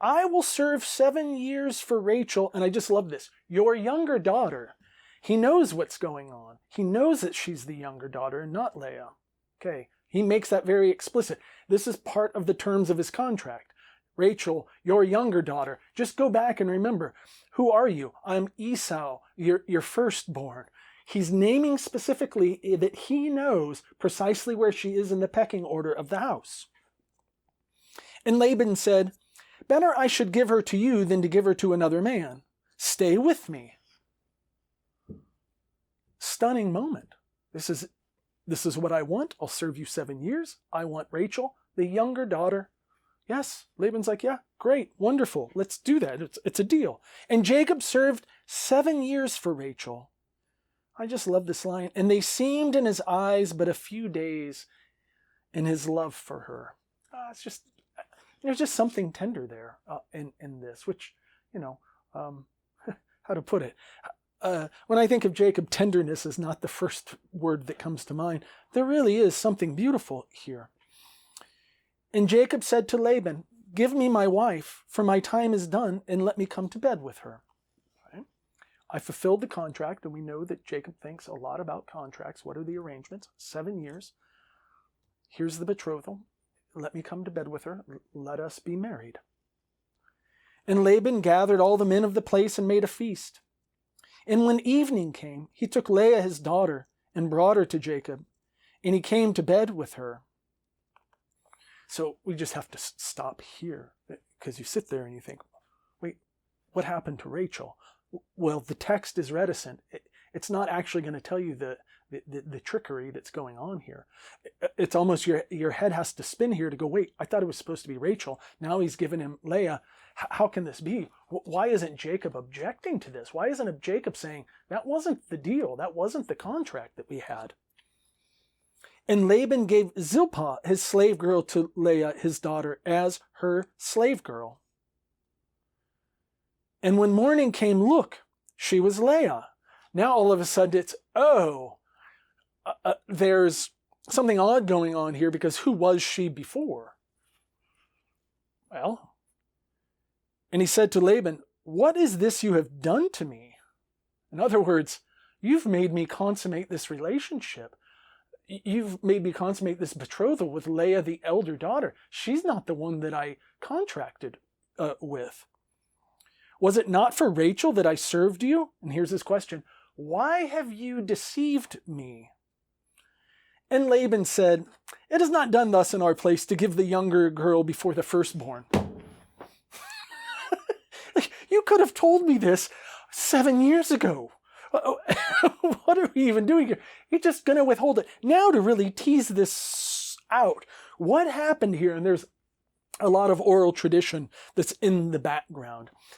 I will serve 7 years for Rachel, and I just love this, your younger daughter. He knows what's going on. He knows that she's the younger daughter and not Leah. Okay, he makes that very explicit. This is part of the terms of his contract. Rachel, your younger daughter, just go back and remember, who are you? I'm Esau, your firstborn. He's naming specifically that he knows precisely where she is in the pecking order of the house. And Laban said, better I should give her to you than to give her to another man. Stay with me. Stunning moment. This is what I want. I'll serve you 7 years. I want Rachel, the younger daughter. Yes, Laban's like, yeah, great, wonderful. Let's do that. It's a deal. And Jacob served 7 years for Rachel. I just love this line. And they seemed in his eyes but a few days in his love for her. There's just something tender there in this, which, how to put it. When I think of Jacob, tenderness is not the first word that comes to mind. There really is something beautiful here. And Jacob said to Laban, give me my wife, for my time is done, and let me come to bed with her. Okay. I fulfilled the contract, and we know that Jacob thinks a lot about contracts. What are the arrangements? 7 years. Here's the betrothal. Let me come to bed with her. Let us be married. And Laban gathered all the men of the place and made a feast. And when evening came, he took Leah his daughter and brought her to Jacob, and he came to bed with her. So we just have to stop here, because you sit there and you think, wait, what happened to Rachel? Well, the text is reticent. It's not actually going to tell you the trickery that's going on here. It's almost your head has to spin here to go, wait, I thought it was supposed to be Rachel. Now he's given him Leah. How can this be? Why isn't Jacob objecting to this? Why isn't Jacob saying, that wasn't the deal, that wasn't the contract that we had? And Laban gave Zilpah, his slave girl, to Leah, his daughter, as her slave girl. And when morning came, look, she was Leah. Now all of a sudden it's, there's something odd going on here, because who was she before? Well, and he said to Laban, what is this you have done to me? In other words, you've made me consummate this relationship. You've made me consummate this betrothal with Leah, the elder daughter. She's not the one that I contracted with. Was it not for Rachel that I served you? And here's his question. Why have you deceived me? And Laban said, it is not done thus in our place to give the younger girl before the firstborn. You could have told me this 7 years ago. What are we even doing here? You're just going to withhold it. Now to really tease this out, what happened here? And there's a lot of oral tradition that's in the background.